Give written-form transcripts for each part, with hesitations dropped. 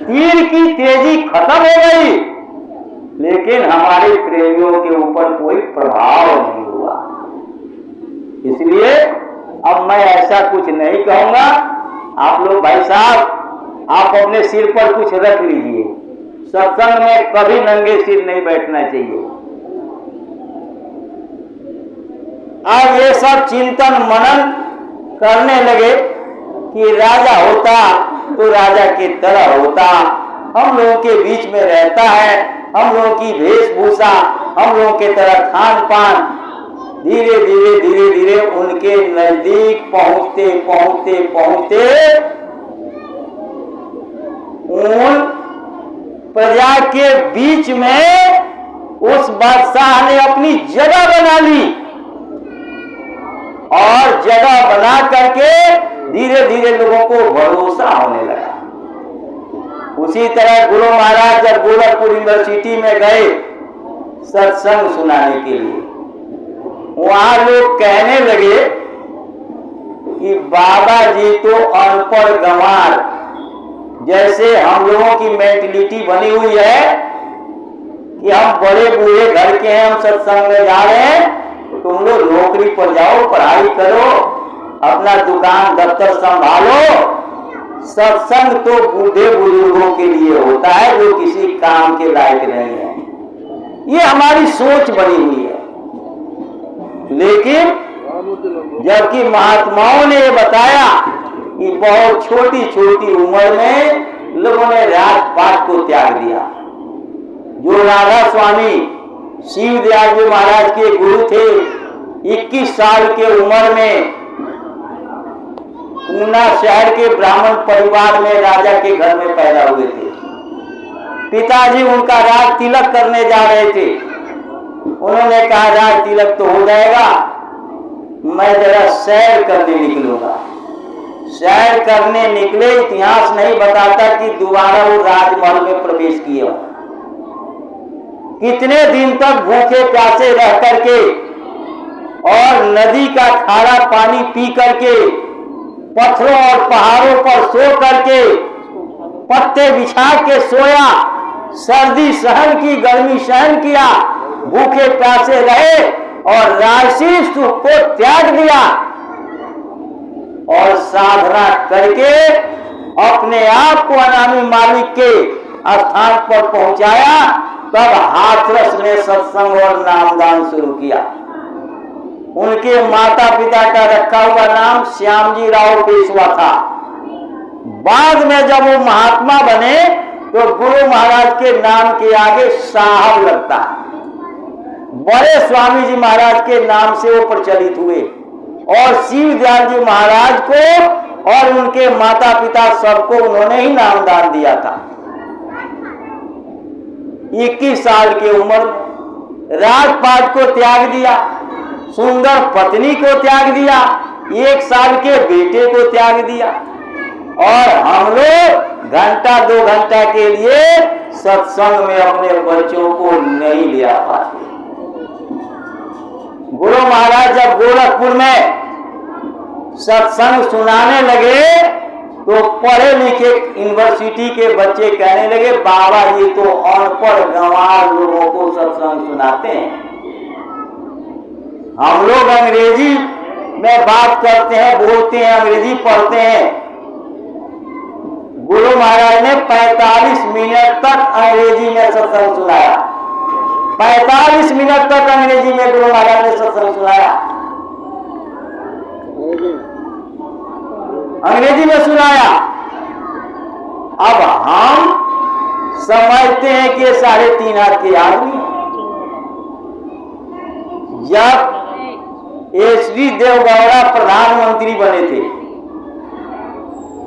तीर की तेजी खत्म हो गई, लेकिन हमारे प्रेमियों के ऊपर कोई प्रभाव नहीं हुआ। इसलिए अब मैं ऐसा कुछ नहीं कहूंगा। आप लोग भाई साहब, आप अपने सिर पर कुछ रख लीजिए। सत्संग में कभी नंगे सिर नहीं बैठना चाहिए। अब ये सब चिंतन मनन करने लगे कि राजा होता तो राजा की तरह होता, हम लोगों के बीच में रहता है, हम लोगों की वेशभूषा, हम लोगों के तरह खान पान। धीरे धीरे धीरे धीरे उनके नजदीक पहुंचते पहुंचते पहुंचते उन प्रजा के बीच में उस बादशाह ने अपनी जगह बना ली, और जगह बना करके धीरे धीरे लोगों को भरोसा होने लगा। उसी तरह गुरु महाराज जब गोरखपुर यूनिवर्सिटी में गए सत्संग सुनाने के लिए, वहां लोग कहने लगे कि बाबा जी तो अनपढ़ गंवार, जैसे हम लोगों की मेंटलिटी बनी हुई है कि हम बड़े बूढ़े घर के हैं, हम सत्संग में जा रहे हैं, तुम लोग नौकरी पर जाओ, पढ़ाई करो, अपना दुकान दफ्तर संभालो। सत्संग तो बूढ़े बुजुर्गों के लिए होता है जो किसी काम के लायक नहीं है। ये हमारी सोच बनी हुई है। लेकिन जबकि महात्माओं ने ये बताया कि बहुत छोटी छोटी उम्र में लोगों ने राजपाट को त्याग दिया। जो राधा स्वामी शिव दयाल जी महाराज के गुरु थे, 21 साल के उम्र में पूना शहर के ब्राह्मण परिवार में राजा के घर में पैदा हुए थे। पिताजी उनका राज तिलक करने जा रहे थे। उन्होंने कहा राज तिलक तो हो जाएगा, मैं जरा सैर करने निकलूंगा। सैर करने निकले, इतिहास नहीं बताता कि दोबारा वो राजमहल में प्रवेश किए हो। कितने दिन तक भूखे प्यासे रह करके और नदी का खारा पानी पी करके, पत्थरों और पहाड़ों पर सो करके, पत्ते बिछा के सोया, सर्दी सहन की, गर्मी सहन किया, भूखे प्यासे रहे और राजसी सुख को त्याग दिया और साधना करके अपने आप को अनामी मालिक के स्थान पर पहुंचाया। तब हाथरस ने सत्संग और नामदान शुरू किया। उनके माता पिता का रखा हुआ नाम श्यामजी राव पेशवा था। बाद में जब वो महात्मा बने तो गुरु महाराज के नाम के आगे साहब लगता है। बड़े स्वामी जी महाराज के नाम से वो प्रचलित हुए और शिव दयाल जी महाराज को और उनके माता पिता सबको उन्होंने ही नामदान दिया था। 21 साल की उम्र में राजपाट को त्याग दिया, सुंदर पत्नी को त्याग दिया, 1 साल के बेटे को त्याग दिया, और हम लोग घंटा 2 घंटा के लिए सत्संग में अपने बच्चों को नहीं ले आ पाते। गुरु महाराज जब गोरखपुर में सत्संग सुनाने लगे तो पढ़े लिखे यूनिवर्सिटी के बच्चे कहने लगे बाबा जी तो अनपढ़ गंवार लोगों को सत्संग सुनाते हैं। हम लोग अंग्रेजी में बात करते हैं, बोलते हैं, अंग्रेजी पढ़ते हैं। गुरु महाराज ने 45 मिनट तक अंग्रेजी में सत्संग सुनाया। 45 मिनट तक अंग्रेजी में गुरु महाराज ने सत्संग सुनाया, अंग्रेजी में सुनाया। अब हम समझते हैं कि 3.5 हाथ के आदमी। जब एच.डी. देवगौड़ा प्रधानमंत्री बने थे,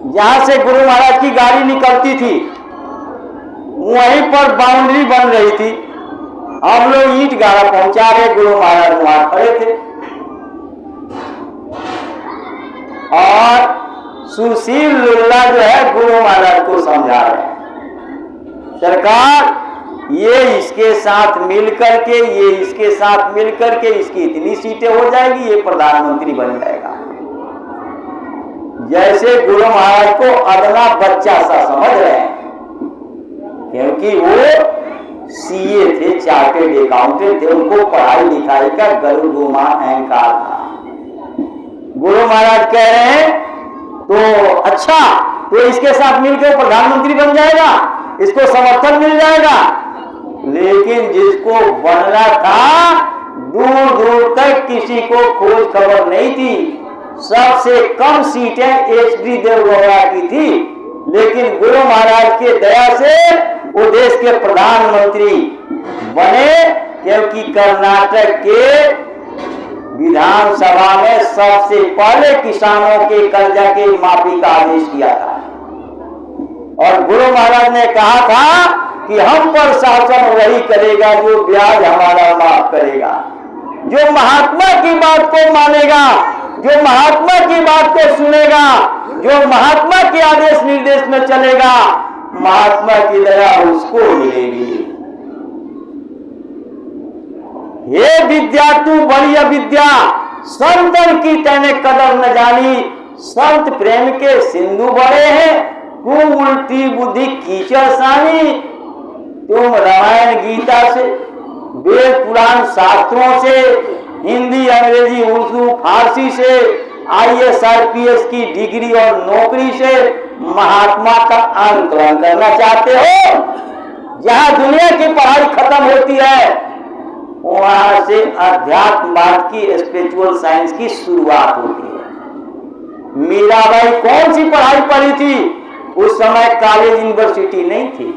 जहां से गुरु महाराज की गाड़ी निकलती थी वहीं पर बाउंड्री बन रही थी। हम लोग ईंट गाड़ा पहुंचा रहे, गुरु महाराज वहां खड़े थे और सुशील लुल्ला जो है गुरु महाराज को समझा रहे हैं, सरकार ये इसके साथ मिल करके, ये इसके साथ मिल करके इसकी इतनी सीटें हो जाएगी, ये प्रधानमंत्री बन जाएगा। जैसे गुरु महाराज को अदना बच्चा सा समझ रहे हैं। क्योंकि वो सीए थे, चार्टेड अकाउंटेंट थे, उनको पढ़ाई लिखाई का गर्व गुमान अहंकार था। गुरु महाराज कह रहे हैं तो अच्छा, तो इसके साथ मिलकर प्रधानमंत्री बन जाएगा, इसको समर्थन मिल जाएगा। लेकिन जिसको बनना था दूर दूर तक किसी को खोज खबर नहीं थी। सबसे कम सीटें एचडी देवगौड़ा की थी, लेकिन गुरु महाराज के दया से वो देश के प्रधानमंत्री बने, क्योंकि कर्नाटक के विधानसभा में सबसे पहले किसानों के कर्जा की माफी का आदेश किया था। और गुरु महाराज ने कहा था कि हम पर शासन वही करेगा जो ब्याज हमारा माफ करेगा, जो महात्मा की बात को मानेगा, जो महात्मा की बात को सुनेगा, जो महात्मा के आदेश निर्देश में चलेगा, महात्मा की दया उसको मिलेगी। हे विद्या तू बड़ी अविद्या, संतन की तैने कदर न जानी, संत प्रेम के सिंधु बड़े हैं, तू उल्टी बुद्धि कीचड़ सानी। तुम रामायण गीता से, वेद पुराण शास्त्रों से, हिंदी अंग्रेजी उर्दू फारसी से, आईएएस आईपीएस की डिग्री और नौकरी से महात्मा का आंकलन करना चाहते हो। जहां दुनिया की पढ़ाई खत्म होती है वहां से अध्यात्मवाद की, स्पिरिचुअल साइंस की शुरुआत होती है। मीराबाई कौन सी पढ़ाई पढ़ी थी? उस समय कॉलेज यूनिवर्सिटी नहीं थी।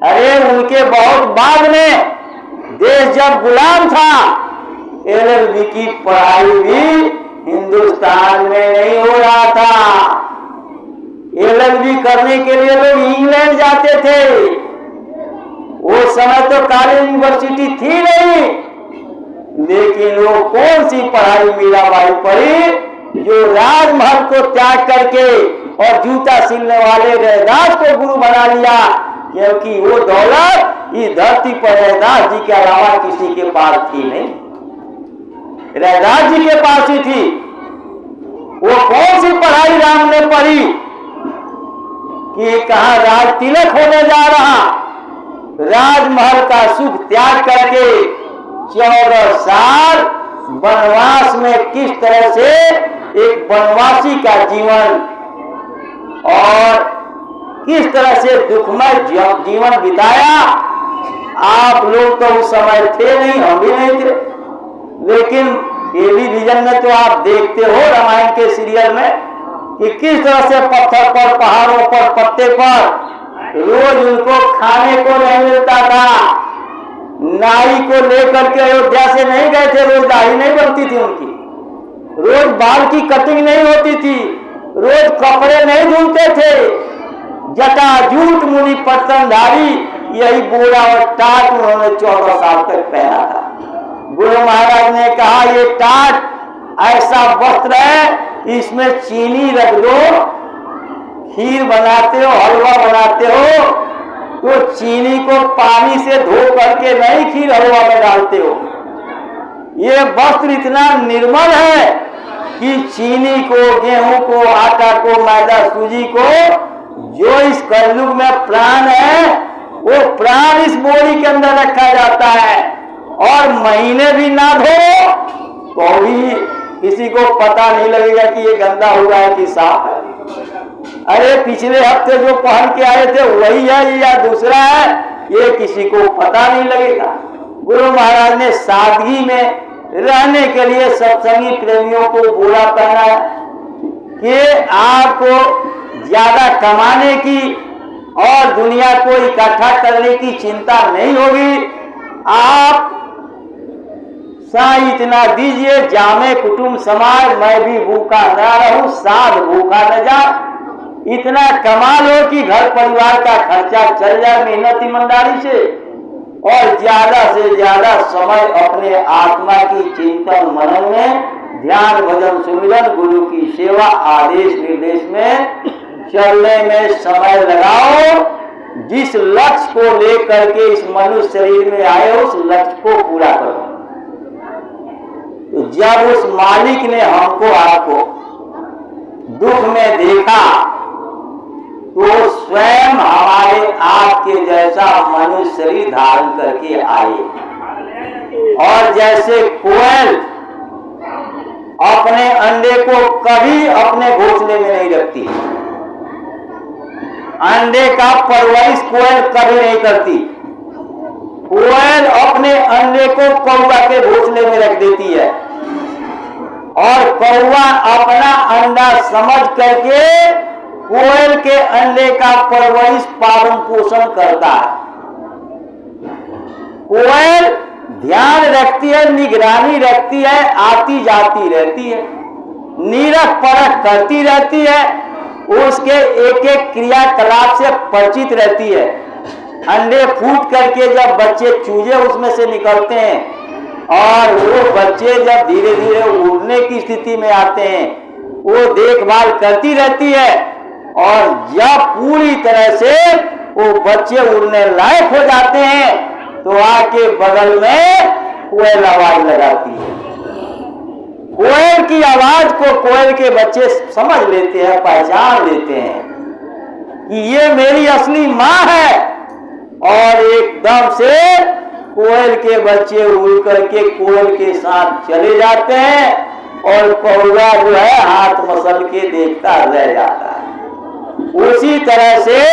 अरे उनके बहुत बाद में, देश जब गुलाम था, एलएलबी की पढ़ाई भी हिंदुस्तान में नहीं हो रहा था। एलएलबी करने के लिए लोग इंग्लैंड जाते थे। वो समय तो कॉलेज यूनिवर्सिटी थी नहीं, लेकिन वो कौन सी पढ़ाई मीराबाई पढ़ी जो राजमहल को त्याग करके और जूता सिलने वाले रैदास को गुरु बना लिया, क्योंकि वो दौलत इस धरती पर रैदास जी के अलावा किसी के पास थी नहीं, रैदास जी के पास ही थी। वो कौन सी पढ़ाई राम ने पढ़ी कि कहा राज तिलक होने जा रहा, राजमहल का सुख त्याग करके 14 साल वनवास में किस तरह से एक वनवासी का जीवन और किस तरह से दुखमय जीवन बिताया। आप लोग तो उस समय थे नहीं, हम भी नहीं थे, लेकिन टेलीविजन में तो आप देखते हो रामायण के सीरियल में कि किस तरह से पत्थर पर, पहाड़ों पर, पत्ते पर रोज उनको खाने को नहीं मिलता था। नाई को लेकर के अयोध्या से नहीं गए थे, रोज दाढ़ी नहीं बनती थी उनकी, रोज बाल की कटिंग नहीं होती थी, रोज कपड़े नहीं धुलते थे। जटाजूट मुनि पत्तनधारी, यही बोरा और टाट उन्होंने 14 साल तक पहना था। गुरु महाराज ने कहा ये टाट ऐसा वस्त्र है, इसमें चीनी रख दो, खीर बनाते हो, हलवा बनाते हो, तो चीनी को पानी से धो करके नहीं खीर हलवा में डालते हो। ये वस्त्र इतना निर्मल है कि चीनी को, गेहूं को, आटा को, मैदा, सूजी को, जो इस कलयुग में प्राण है, वो प्राण इस बोरी के अंदर रखा जाता है। और महीने भी ना धो तो भी किसी को पता नहीं लगेगा कि ये गंदा हुआ है कि साफ है। अरे पिछले हफ्ते जो पहन के आए थे वही है या दूसरा है, ये किसी को पता नहीं लगेगा। गुरु महाराज ने सादगी में रहने के लिए सत्संगी प्रेमियों को बोला पहना है कि आपको ज्यादा कमाने की और दुनिया को इकट्ठा करने की चिंता नहीं होगी। आप साई इतना दीजिए, जामे कुटुंब समाज, मैं भी भूखा न रहूं, साध भूखा न जा। इतना कमाल हो कि घर परिवार का खर्चा चल जाए मेहनत ईमानदारी से, और ज्यादा से ज्यादा समय अपने आत्मा की चिंतन मनन में, ध्यान भजन सुमिरन, गुरु की सेवा, आदेश निर्देश में चलने में समय लगाओ। जिस लक्ष्य को लेकर के इस मनुष्य शरीर में आए उस लक्ष्य को पूरा करो। तो जब उस मालिक ने हमको आपको दुख में देखा तो स्वयं हमारे आपके जैसा मनुष्य शरीर धारण करके आए। और जैसे कोयल अपने अंडे को कभी अपने घोंसले में नहीं रखती, अंडे का परवरिश कोयल कभी नहीं करती। कोयल अपने अंडे को कौवा के घोंसले में रख देती है और कौवा अपना अंडा समझ करके कोयल के अंडे का परवरिश पालन पोषण करता है। कोयल ध्यान रखती है, निगरानी रखती है, आती जाती रहती है, नीरख परख करती रहती है, उसके एक एक क्रियाकलाप से परिचित रहती है। अंडे फूट करके जब बच्चे चूजे उसमें से निकलते हैं और वो बच्चे जब धीरे धीरे उड़ने की स्थिति में आते हैं, वो देखभाल करती रहती है और जब पूरी तरह से वो बच्चे उड़ने लायक हो जाते हैं तो आके बगल में कोयल आवाज लगाती है। कोयल की आवाज को कोयल के बच्चे समझ लेते हैं, पहचान लेते हैं कि ये मेरी असली माँ है, और एकदम से कोयल के बच्चे उड़ करके कोयल के साथ चले जाते हैं और कौवा जो है हाथ मसल के देखता रह जाता है। उसी तरह से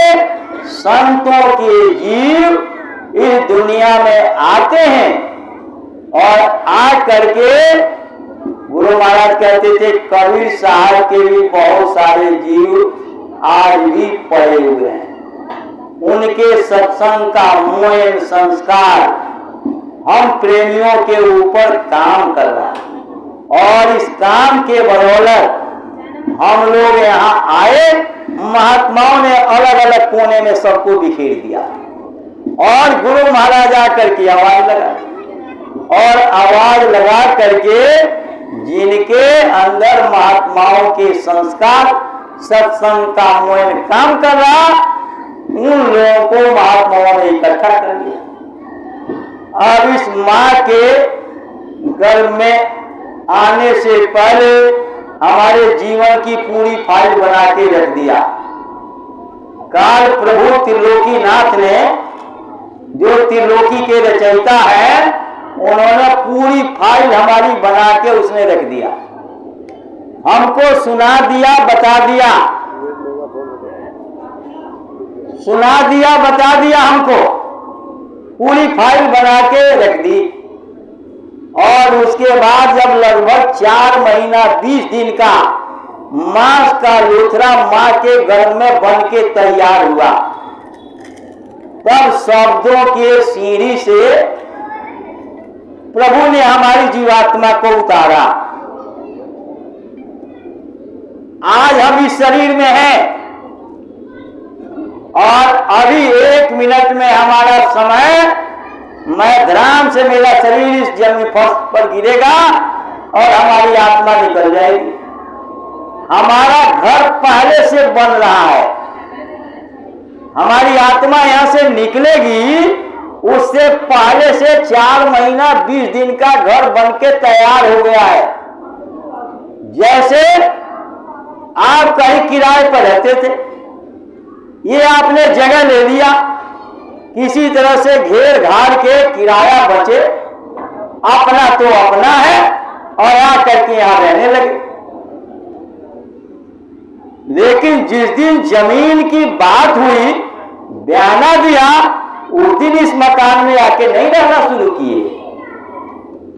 संतों के जीव इस दुनिया में आते हैं और आ करके गुरु महाराज कहते थे कबीर साहब के भी बहुत सारे जीव आज भी पड़े हुए हैं। उनके सत्संग का मोहन संस्कार हम प्रेमियों के ऊपर काम कर रहा है और इस काम के बदौलत हम लोग यहाँ आए। महात्माओं ने अलग अलग कोने में सबको बिखेर दिया और गुरु महाराज आकर के आवाज लगा और आवाज लगा करके जिनके अंदर महात्माओं के संस्कार सत्संग का मोहन काम कर रहा, उन लोगों को महात्माओं ने इकट्ठा कर लिया। अब इस माँ के गर्भ में आने से पहले हमारे जीवन की पूरी फाइल बना के रख दिया। काल प्रभु त्रिलोकीनाथ ने, जो त्रिलोकी के रचयिता है, उन्होंने पूरी फाइल हमारी बना के उसने रख दिया, हमको सुना दिया, बता दिया, सुना दिया, बता दिया, हमको पूरी फाइल बना के रख दी। और उसके बाद जब लगभग 4 महीना 20 दिन का मांस का लोथरा मां के गर्भ में बन के तैयार हुआ, तब शब्दों के सीढ़ी से प्रभु ने हमारी जीवात्मा को उतारा। आज हम इस शरीर में हैं और अभी 1 मिनट में हमारा समय, मैं धराम से मेरा शरीर इस जन्म फर्श पर गिरेगा और हमारी आत्मा निकल जाएगी। हमारा घर पहले से बन रहा है, हमारी आत्मा यहां से निकलेगी, उससे पहले से 4 महीना 20 दिन का घर बन के तैयार हो गया है। जैसे आप कहीं किराए पर रहते थे, ये आपने जगह ले लिया, किसी तरह से घेर घाड़ के किराया बचे, अपना तो अपना है और आकर के यहां रहने लगे। लेकिन जिस दिन जमीन की बात हुई, बयाना दिया, उस दिन इस मकान में आके नहीं रहना शुरू किए।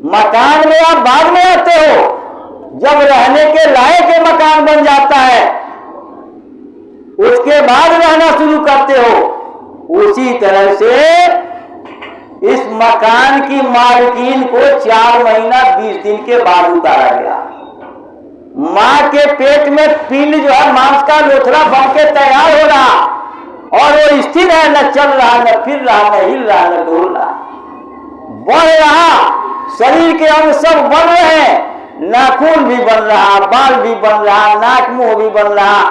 मकान में आप बाद में आते हो, जब रहने के लायक के मकान बन जाता है उसके बाद रहना शुरू करते हो। उसी तरह से इस मकान की मालकीन को 4 महीना 20 दिन के बाद उतारा गया। मां के पेट में पिंड जो है मांस का लोथड़ा बन के तैयार हो रहा और वो स्थिर है, न चल रहा, न फिर रहा, न हिल रहा, न डोल रहा, बढ़ रहा। शरीर के अंग सब बन रहे हैं, नाखून भी बन रहा, बाल भी बन रहा, नाक मुंह भी बन रहा,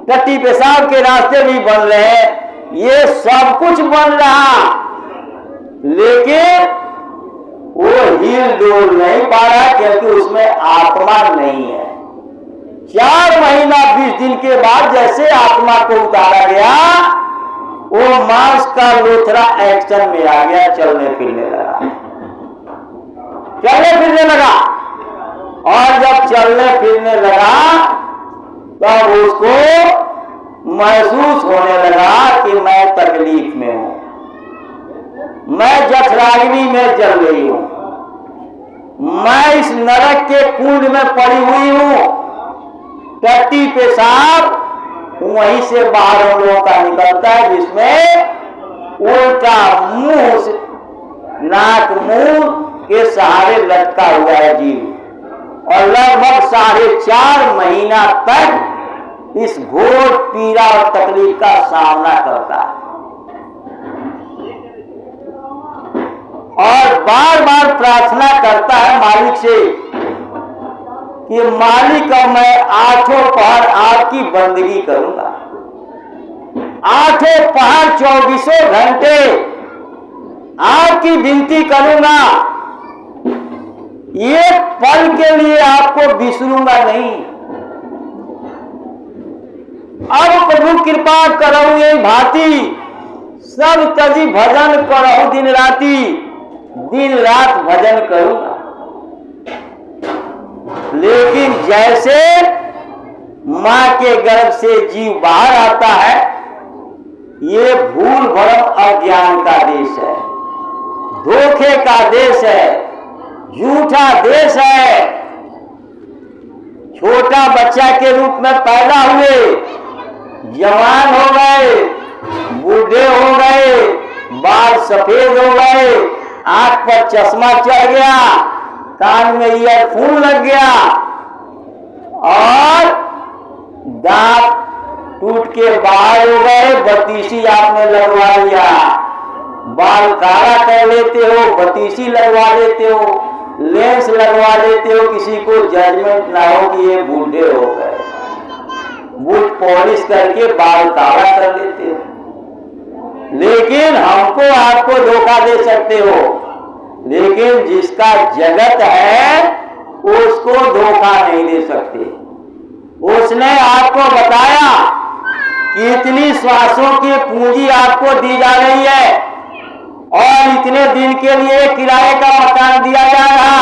टट्टी पेशाब के रास्ते भी बन रहे हैं, ये सब कुछ बन रहा, लेकिन वो हिल डोल नहीं पा रहा क्योंकि उसमें आत्मा नहीं है। 4 महीना 20 दिन के बाद जैसे आत्मा को उतारा गया, वो मांस का लोथरा एक्शन में आ गया, चलने फिरने लगा, चलने फिरने लगा। और जब चलने फिरने लगा तब उसको महसूस होने लगा कि मैं तकलीफ में हूं, मैं जठराग्नि में जल गई हूं, मैं इस नरक के कुंड में पड़ी हुई हूं। टट्टी पेशाब वहीं से बाहर हम लोगों का निकलता है, जिसमें उल्टा मुंह से नाक मुंह के सहारे लटका हुआ है जीव, और लगभग 4.5 महीना तक इस घोर पीड़ा और तकलीफ का सामना करता है। और बार बार प्रार्थना करता है मालिक से कि मालिक अब मैं 8 पहर आपकी बंदगी करूंगा, 8 पहर 24 घंटे आपकी विनती करूंगा, एक पल के लिए आपको बिसरूंगा नहीं। अब प्रभु कृपा करहु यही भांति, सब तजी भजन करहु दिन राती, दिन रात भजन करूंगा। लेकिन जैसे मां के गर्भ से जीव बाहर आता है, ये भूल भरम अज्ञान का देश है, धोखे का देश है, झूठा देश है। छोटा बच्चा के रूप में पैदा हुए, जवान हो गए, बूढ़े हो गए, बाल सफेद हो गए, आंख पर चश्मा चढ़ गया, कान में ईयरफोन लग गया, और दांत टूट के बाहर हो गए, बत्तीसी आपने लगवा लिया, बाल काला कर लेते हो, बत्तीसी लगवा लेते हो, लेंस लगवा लेते हो, किसी को जजमेंट ना हो कि ये बूढ़े हो गए, बूट पॉलिश करके बाल काला कर लेते हो। लेकिन हमको आपको धोखा दे सकते हो, लेकिन जिसका जगत है उसको धोखा नहीं दे सकते। उसने आपको बताया कि इतनी श्वासों की पूंजी आपको दी जा रही है, और इतने दिन के लिए किराए का मकान दिया जा रहा।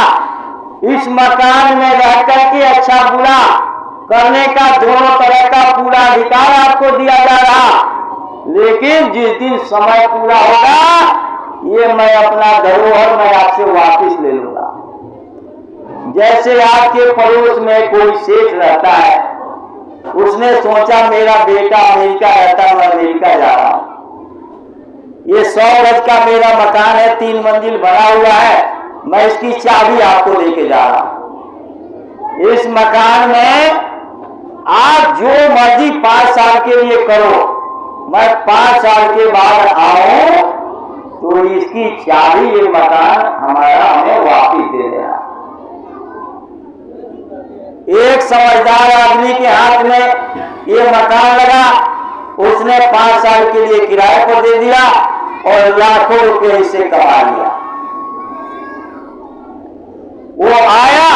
इस मकान में रह करके अच्छा बुरा करने का दोनों तरह का पूरा अधिकार आपको दिया जा रहा। लेकिन जिस दिन समय पूरा होगा, ये मैं अपना धरोहर मैं आपसे वापस ले लूंगा। जैसे आपके पड़ोस में कोई सेठ रहता है, उसने सोचा मेरा बेटा अमेरिका रहता है, मैं अमेरिका जा रहा हूं, ये 100 गज का मेरा मकान है, 3 मंजिल बना हुआ है, मैं इसकी चाबी आपको लेके जा रहा हूं। इस मकान में आप जो मर्जी 5 साल के लिए करो, मैं 5 साल के बाद आऊं तो इसकी चाबी, ये मकान हमारा हमें वापिस दे देना। एक समझदार आदमी के हाथ में ये मकान लगा, उसने 5 साल के लिए किराए पर दे दिया और लाखों रुपए इससे कमा लिया। वो आया,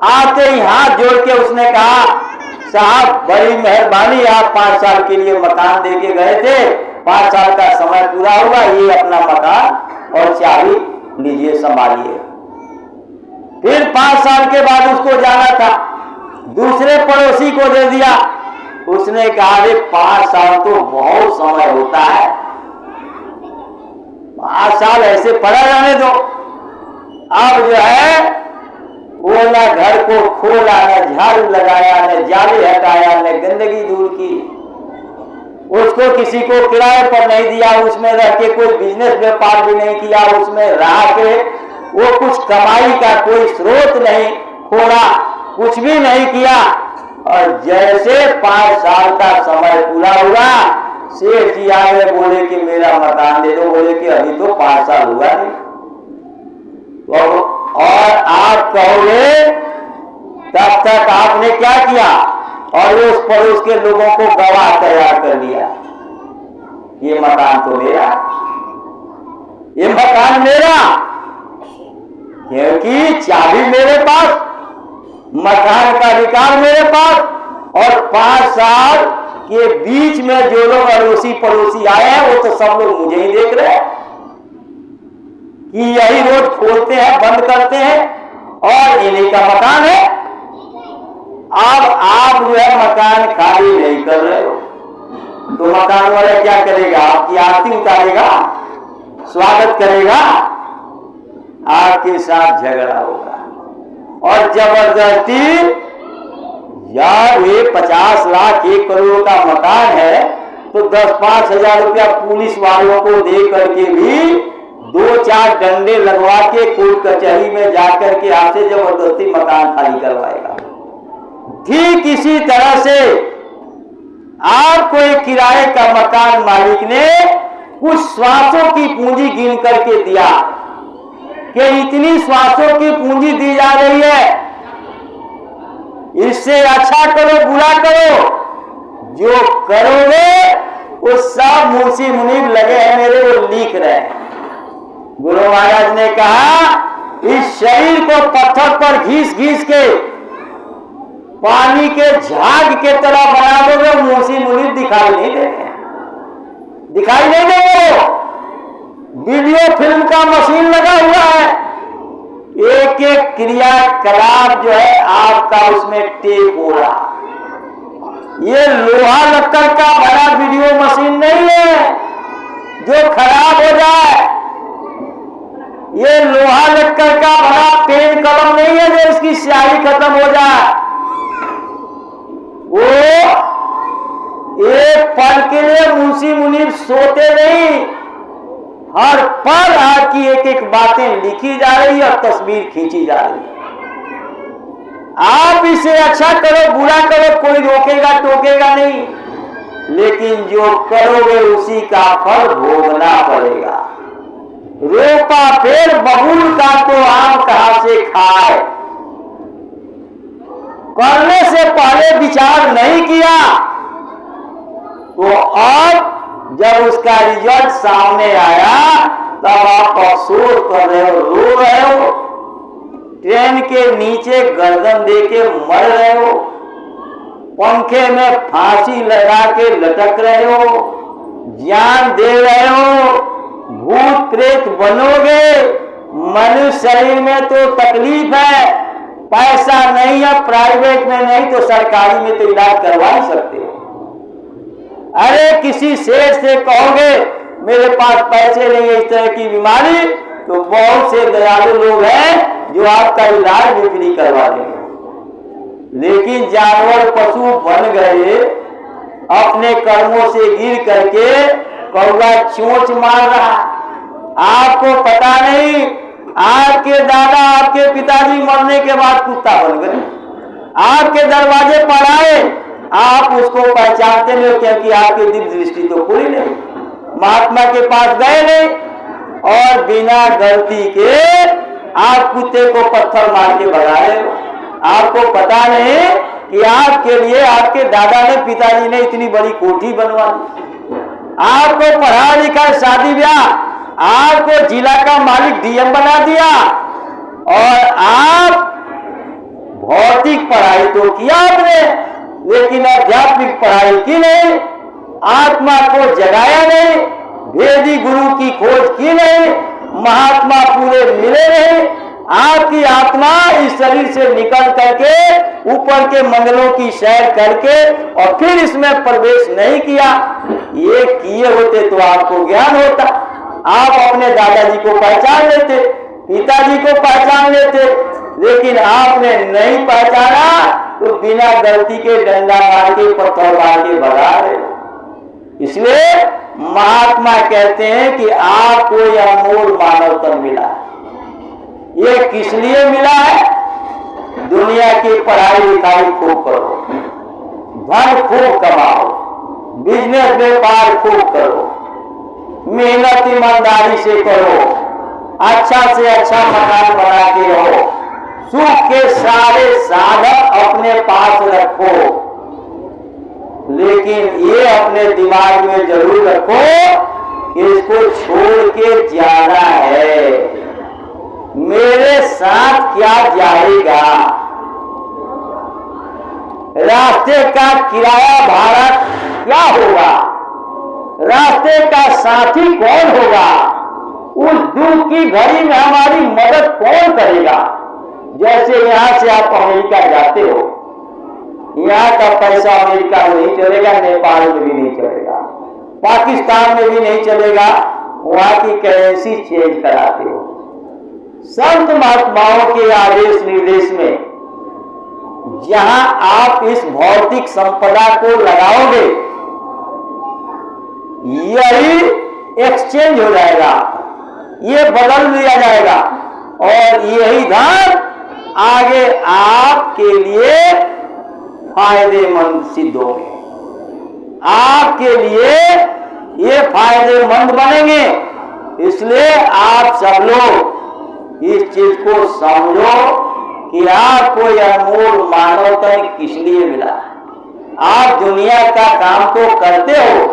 आते ही हाथ जोड़ के उसने कहा, साहब बड़ी मेहरबानी, आप 5 साल के लिए मकान दे के गए थे, 5 साल का समय पूरा हुआ, ये अपना मकान और चाबी लीजिए, संभालिए। फिर 5 साल के बाद उसको जाना था, दूसरे पड़ोसी को दे दिया। उसने कहा, अरे 5 साल तो बहुत समय होता है, 5 साल ऐसे पड़ा रहने दो। अब जो है वो न घर को खोला, न झाड़ू लगाया, न जाले हटाया, न गंदगी दूर की, उसको किसी को किराए पर नहीं दिया, उसमें रह के कोई बिजनेस व्यापार भी नहीं किया, उसमें रह के वो कुछ कमाई का कोई स्रोत नहीं खोला, कुछ भी नहीं किया। और जैसे 5 साल का समय पूरा हुआ, सेठ जी आ गए, बोले कि मेरा मकान दे दो। बोले कि अभी तो 5 साल हुआ नहीं। और आप कहोगे तब तक आपने क्या किया, और उस पड़ोस के लोगों को गवाह तैयार कर लिया, ये मकान तो मेरा, ये मकान मेरा, क्योंकि चाबी मेरे पास, मकान का अधिकार मेरे पास, और 5 साल के बीच में जो लोग अड़ोसी पड़ोसी आए हैं वो तो सब लोग मुझे ही देख रहे हैं कि यही रोज खोलते हैं, बंद करते हैं और इन्हीं का मकान है। अब आप जो है मकान खाली नहीं कर रहे हो तो मकान वाला क्या करेगा? आपकी आरती उतारेगा, स्वागत करेगा, आपके साथ झगड़ा होगा और जबरदस्ती। यार ये 50 लाख 1 करोड़ का मकान है तो 10-5 हजार रुपया पुलिस वालों को दे करके भी 2-4 डंडे लगवा के कोर्ट कचहरी में जाकर के आपसे जबरदस्ती मकान खाली करवाएगा। ठीक इसी तरह से आपको एक किराए का मकान मालिक ने कुछ श्वासों की पूंजी गिन करके दिया कि इतनी श्वासों की पूंजी दी जा रही है, इससे अच्छा करो बुरा करो, जो करोगे वो सब मुंशी मुनीब लगे हैं मेरे वो लिख रहे हैं। गुरु महाराज ने कहा इस शरीर को पत्थर पर घिस घिस के पानी के झाग के तरह बना दोगे, मुंशी मुनीब दिखाई नहीं देंगे, दिखाई नहीं देंगे। वीडियो फिल्म का मशीन लगा हुआ है, एक एक क्रियाकलाप जो है आपका उसमें टेप हो रहा। ये लोहा लक्कड़ का बड़ा वीडियो मशीन नहीं है जो खराब हो जाए, ये लोहा लक्कड़ का बड़ा पेन कलम नहीं है जो इसकी स्याही खत्म हो जाए। वो एक पल के लिए मुंशी मुनीब सोते नहीं, हर पल आपकी एक एक बातें लिखी जा रही है और तस्वीर खींची जा रही है। आप इसे अच्छा करो बुरा करो कोई रोकेगा टोकेगा नहीं, लेकिन जो करोगे उसी का फल भोगना पड़ेगा। रोपा पेड़ बबूल का तो आम कहां से खाए, करने से पहले विचार नहीं किया तो अब जब उसका रिजल्ट सामने आया तब आप अफसोस कर रहे हो, रो रहे हो, ट्रेन के नीचे गर्दन दे के मर रहे हो, पंखे में फांसी लगा के लटक रहे हो, जान दे रहे हो, भूत प्रेत बनोगे। मनुष्य शरीर में तो तकलीफ है, पैसा नहीं है, प्राइवेट में नहीं तो सरकारी में तो इलाज करवा ही सकते हो। अरे किसी सेठ से कहोगे मेरे पास पैसे नहीं है इस तरह की बीमारी, तो बहुत से दयालु लोग हैं जो आपका इलाज भी फ्री करवा देंगे। लेकिन जानवर पशु बन गए, अपने कर्मों से गिर करके कौवा चोंच मार रहा। आपको पता नहीं आपके दादा आपके पिताजी मरने के बाद कुत्ता बन गए, आपके दरवाजे पर आए, आप उसको पहचानते नहीं क्योंकि आपकी दिव्य दृष्टि तो खुली नहीं, महात्मा के पास गए नहीं और बिना गलती के आप कुत्ते को पत्थर मार के भगा रहे हो। आपको पता नहीं कि आपके लिए आपके दादा ने पिताजी ने इतनी बड़ी कोठी बनवा दी, आपको पढ़ा लिखा शादी ब्याह, आपको जिला का मालिक डीएम बना दिया और आप भौतिक पढ़ाई तो किया आपने लेकिन आध्यात्मिक पढ़ाई की नहीं, आत्मा को जगाया नहीं, वेदी गुरु की खोज की नहीं, महात्मा पूरे मिले नहीं। आपकी आत्मा इस शरीर से निकल करके ऊपर के मंडलों की सैर करके और फिर इसमें प्रवेश नहीं किया। ये किए होते तो आपको ज्ञान होता, आप अपने दादाजी को पहचान लेते, पिताजी को पहचान लेते, लेकिन आपने नहीं पहचाना तो बिना गलती के डंडा मार के पत्थर मार के भगा रहे हो। इसलिए महात्मा कहते हैं कि आपको यह अनमोल मानव तन मिला है। ये किस लिए मिला है? दुनिया की पढ़ाई लिखाई खूब करो, धन खूब कमाओ, बिजनेस व्यापार खूब करो, मेहनत ईमानदारी से करो, अच्छा से अच्छा मकान बना के रहो, सुख के सारे साधन अपने पास रखो, लेकिन ये अपने दिमाग में जरूर रखो कि इसको छोड़ के जाना है। मेरे साथ क्या जाएगा, रास्ते का किराया भाड़ा क्या होगा, रास्ते का साथी कौन होगा, उस दुख की घड़ी में हमारी मदद कौन करेगा। जैसे यहां से आप अमेरिका जाते हो, यहाँ का पैसा अमेरिका में नहीं चलेगा, नेपाल में भी नहीं चलेगा, पाकिस्तान में भी नहीं चलेगा, वहां की करेंसी चेंज कराते हो। संत महात्माओं के आदेश निर्देश में जहां आप इस भौतिक संपदा को लगाओगे, यही एक्सचेंज हो जाएगा, ये बदल दिया जाएगा और यही धन आगे आपके लिए फायदेमंद सिद्ध होंगे, आपके लिए ये फायदेमंद बनेंगे। इसलिए आप सब लोग इस चीज को समझो कि आपको यह अनमोल मानवता किस लिए मिला। आप दुनिया का काम तो करते हो,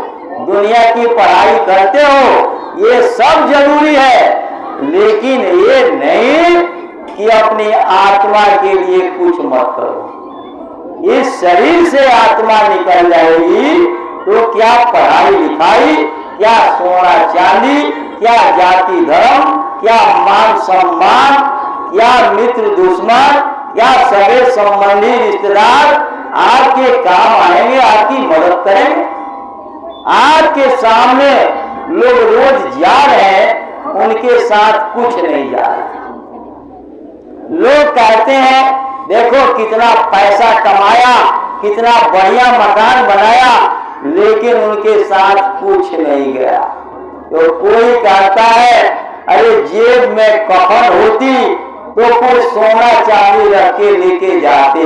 दुनिया की पढ़ाई करते हो, ये सब जरूरी है, लेकिन ये नहीं कि अपनी आत्मा के लिए कुछ मत करो। इस शरीर से आत्मा निकल जाएगी तो क्या पढ़ाई लिखाई, क्या सोना चांदी, क्या जाति धर्म, क्या मान सम्मान, क्या मित्र दुश्मन, क्या सगे संबंधी रिश्तेदार आपके काम आएंगे, आपकी मदद करेंगे। आपके सामने लोग रोज जा रहे हैं, उनके साथ कुछ नहीं जा रहा। लोग कहते हैं देखो कितना पैसा कमाया, कितना बढ़िया मकान बनाया, लेकिन उनके साथ कुछ नहीं गया। तो कोई कहता है अरे जेब में कफन होती तो कोई सोना चांदी रख के लेके जाते।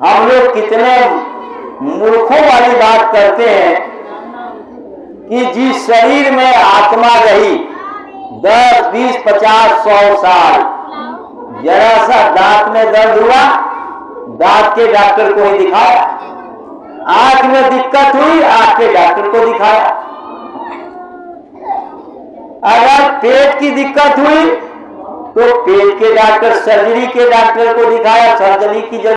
हम लोग कितने मूर्खों वाली बात करते हैं कि जिस शरीर में आत्मा रही 10, 20, 50, 100 साल, जरा सा दांत में दर्द हुआ, दांत के डॉक्टर को ही दिखाया, आंख में दिक्कत हुई, आंख के डॉक्टर को दिखाया, अगर पेट की दिक्कत हुई तो पेट के डॉक्टर, सर्जरी के डॉक्टर को दिखाया, सर्जरी की